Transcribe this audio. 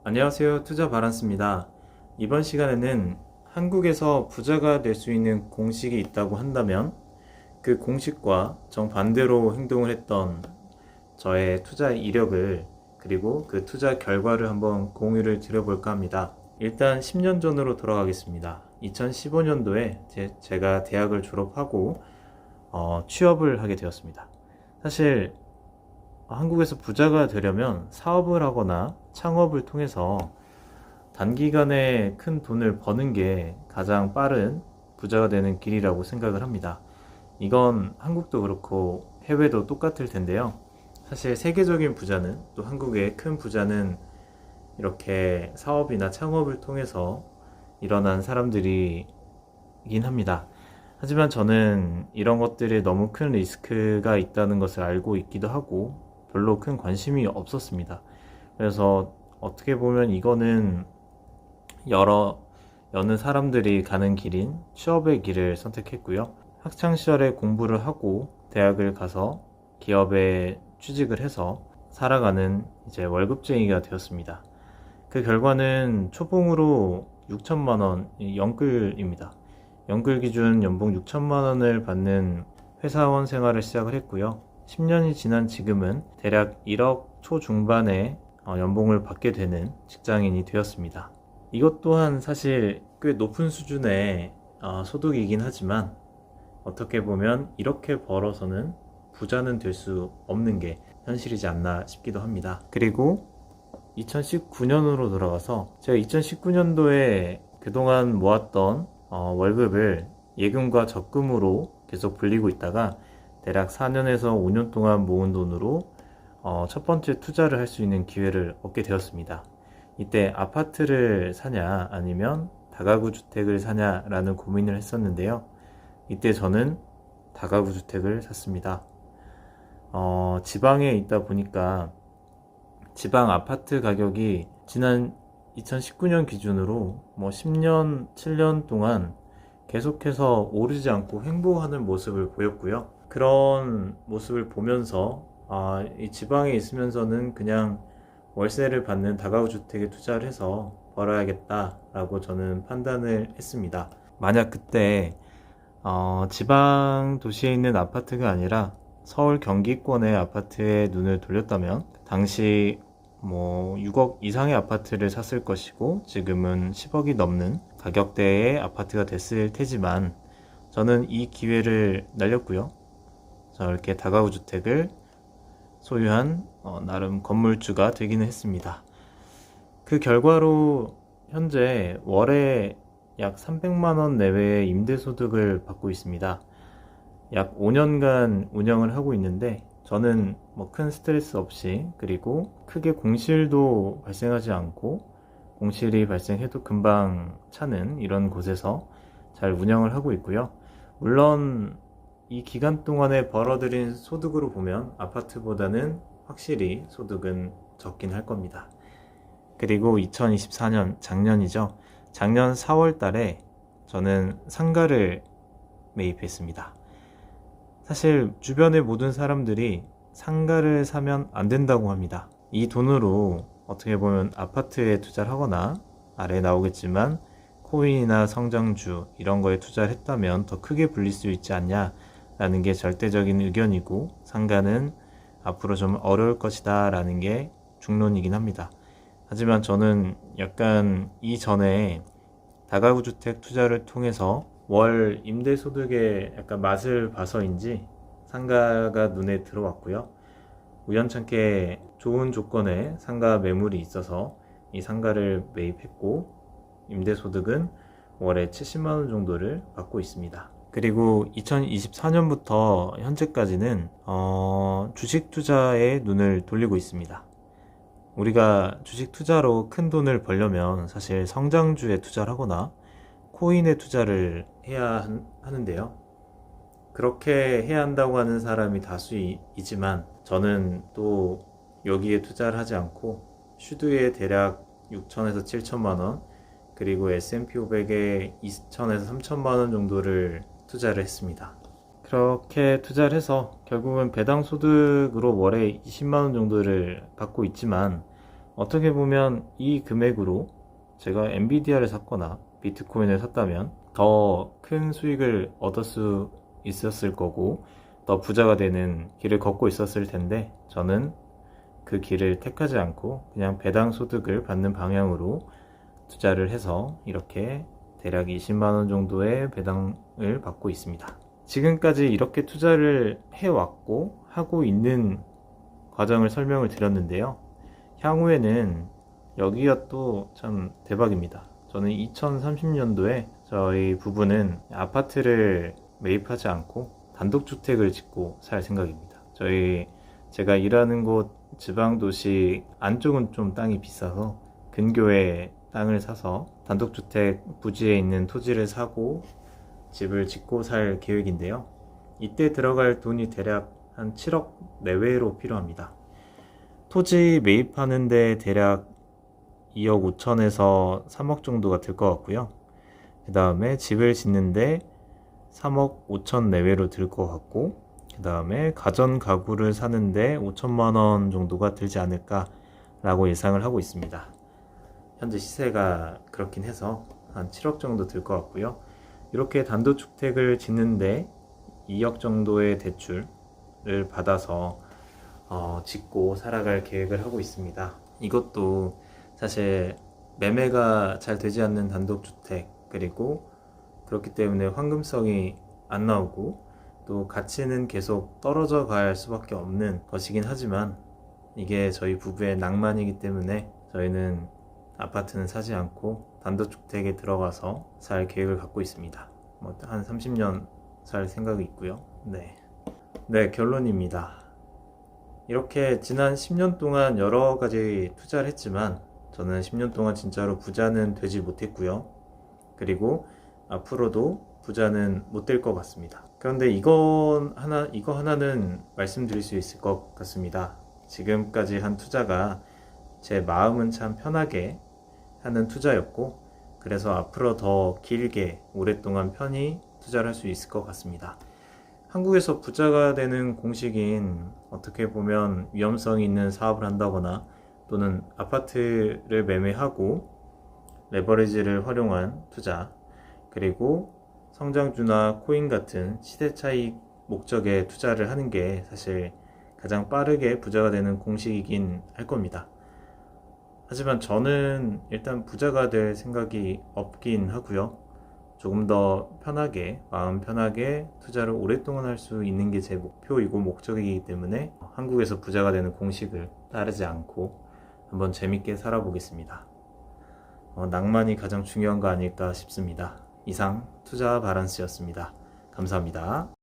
안녕하세요. 투자 바란스입니다. 이번 시간에는 한국에서 부자가 될 수 있는 공식이 있다고 한다면 그 공식과 정반대로 행동을 했던 저의 투자 이력을 그리고 그 투자 결과를 한번 공유를 드려볼까 합니다. 일단 10년 전으로 돌아가겠습니다. 2015년도에 제가 대학을 졸업하고 취업을 하게 되었습니다. 사실 한국에서 부자가 되려면 사업을 하거나 창업을 통해서 단기간에 큰 돈을 버는 게 가장 빠른 부자가 되는 길이라고 생각을 합니다. 이건 한국도 그렇고 해외도 똑같을 텐데요. 사실 세계적인 부자는 또 한국의 큰 부자는 이렇게 사업이나 창업을 통해서 일어난 사람들이긴 합니다. 하지만 저는 이런 것들이 너무 큰 리스크가 있다는 것을 알고 있기도 하고 별로 큰 관심이 없었습니다. 그래서 어떻게 보면 이거는 여느 사람들이 가는 길인 취업의 길을 선택했고요. 학창 시절에 공부를 하고 대학을 가서 기업에 취직을 해서 살아가는 이제 월급쟁이가 되었습니다. 그 결과는 초봉으로 6천만 원, 영끌입니다. 영끌 기준 연봉 6천만 원을 받는 회사원 생활을 시작을 했고요. 10년이 지난 지금은 대략 1억 초중반의 연봉을 받게 되는 직장인이 되었습니다. 이것 또한 사실 꽤 높은 수준의 소득이긴 하지만 어떻게 보면 이렇게 벌어서는 부자는 될 수 없는 게 현실이지 않나 싶기도 합니다. 그리고 2019년으로 돌아가서 제가 2019년도에 그동안 모았던 월급을 예금과 적금으로 계속 불리고 있다가 대략 4년에서 5년 동안 모은 돈으로 첫 번째 투자를 할 수 있는 기회를 얻게 되었습니다. 이때 아파트를 사냐 아니면 다가구 주택을 사냐라는 고민을 했었는데요. 이때 저는 다가구 주택을 샀습니다. 지방에 있다 보니까 지방 아파트 가격이 지난 2019년 기준으로 10년, 7년 동안 계속해서 오르지 않고 횡보하는 모습을 보였고요. 그런 모습을 보면서 이 지방에 있으면서는 그냥 월세를 받는 다가구 주택에 투자를 해서 벌어야겠다라고 저는 판단을 했습니다. 만약 그때 지방 도시에 있는 아파트가 아니라 서울 경기권의 아파트에 눈을 돌렸다면 당시 6억 이상의 아파트를 샀을 것이고 지금은 10억이 넘는 가격대의 아파트가 됐을 테지만 저는 이 기회를 날렸고요. 이렇게 다가구 주택을 소유한 나름 건물주가 되기는 했습니다. 그 결과로 현재 월에 약 300만 원 내외의 임대소득을 받고 있습니다. 약 5년간 운영을 하고 있는데 저는 큰 스트레스 없이 그리고 크게 공실도 발생하지 않고 공실이 발생해도 금방 차는 이런 곳에서 잘 운영을 하고 있고요. 물론 이 기간 동안에 벌어들인 소득으로 보면 아파트보다는 확실히 소득은 적긴 할 겁니다. 그리고 2024년 작년이죠. 작년 4월 달에 저는 상가를 매입했습니다. 사실 주변의 모든 사람들이 상가를 사면 안 된다고 합니다. 이 돈으로 어떻게 보면 아파트에 투자를 하거나 아래에 나오겠지만 코인이나 성장주 이런 거에 투자를 했다면 더 크게 불릴 수 있지 않냐 라는 게 절대적인 의견이고 상가는 앞으로 좀 어려울 것이다 라는 게 중론이긴 합니다. 하지만 저는 약간 이전에 다가구 주택 투자를 통해서 월 임대소득의 약간 맛을 봐서인지 상가가 눈에 들어왔고요. 우연찮게 좋은 조건의 상가 매물이 있어서 이 상가를 매입했고 임대소득은 월에 70만원 정도를 받고 있습니다. 그리고 2024년부터 현재까지는 주식 투자에 눈을 돌리고 있습니다. 우리가 주식 투자로 큰 돈을 벌려면 사실 성장주에 투자를 하거나 코인에 투자를 해야 하는데요. 그렇게 해야 한다고 하는 사람이 다수이지만 저는 또 여기에 투자를 하지 않고 슈드에 대략 6천에서 7천만 원 그리고 S&P 500에 2천에서 3천만 원 정도를 투자를 했습니다. 그렇게 투자를 해서 결국은 배당 소득으로 월에 20만 원 정도를 받고 있지만 어떻게 보면 이 금액으로 제가 엔비디아를 샀거나 비트코인을 샀다면 더 큰 수익을 얻을 수 있었을 거고 더 부자가 되는 길을 걷고 있었을 텐데, 저는 그 길을 택하지 않고 그냥 배당 소득을 받는 방향으로 투자를 해서 이렇게 대략 20만원 정도의 배당을 받고 있습니다. 지금까지 이렇게 투자를 해왔고 하고 있는 과정을 설명을 드렸는데요. 향후에는 여기가 또 참 대박입니다. 저는 2030년도에 저희 부부는 아파트를 매입하지 않고 단독주택을 짓고 살 생각입니다. 제가 일하는 곳 지방도시 안쪽은 좀 땅이 비싸서 근교에 땅을 사서 단독주택 부지에 있는 토지를 사고 집을 짓고 살 계획인데요. 이때 들어갈 돈이 대략 한 7억 내외로 필요합니다. 토지 매입하는데 대략 2억 5천에서 3억 정도가 들 것 같고요. 그 다음에 집을 짓는데 3억 5천 내외로 들 것 같고, 그 다음에 가전 가구를 사는데 5천만 원 정도가 들지 않을까 라고 예상을 하고 있습니다. 현재 시세가 그렇긴 해서 한 7억 정도 들 것 같고요. 이렇게 단독주택을 짓는데 2억 정도의 대출을 받아서 짓고 살아갈 계획을 하고 있습니다. 이것도 사실 매매가 잘 되지 않는 단독주택, 그리고 그렇기 때문에 황금성이 안 나오고 또 가치는 계속 떨어져 갈 수밖에 없는 것이긴 하지만, 이게 저희 부부의 낭만이기 때문에 저희는 아파트는 사지 않고 단독주택에 들어가서 살 계획을 갖고 있습니다. 한 30년 살 생각이 있고요. 네, 결론입니다. 이렇게 지난 10년 동안 여러 가지 투자를 했지만 저는 10년 동안 진짜로 부자는 되지 못했고요. 그리고 앞으로도 부자는 못 될 것 같습니다. 그런데 이거 하나는 말씀드릴 수 있을 것 같습니다. 지금까지 한 투자가 제 마음은 참 편하게 하는 투자였고, 그래서 앞으로 더 길게 오랫동안 편히 투자를 할 수 있을 것 같습니다. 한국에서 부자가 되는 공식인, 어떻게 보면 위험성이 있는 사업을 한다거나 또는 아파트를 매매하고 레버리지를 활용한 투자, 그리고 성장주나 코인 같은 시대 차익 목적의 투자를 하는 게 사실 가장 빠르게 부자가 되는 공식이긴 할 겁니다. 하지만 저는 일단 부자가 될 생각이 없긴 하고요. 조금 더 편하게, 마음 편하게 투자를 오랫동안 할 수 있는 게 제 목표이고 목적이기 때문에 한국에서 부자가 되는 공식을 따르지 않고 한번 재밌게 살아보겠습니다. 낭만이 가장 중요한 거 아닐까 싶습니다. 이상 투자 바란스였습니다. 감사합니다.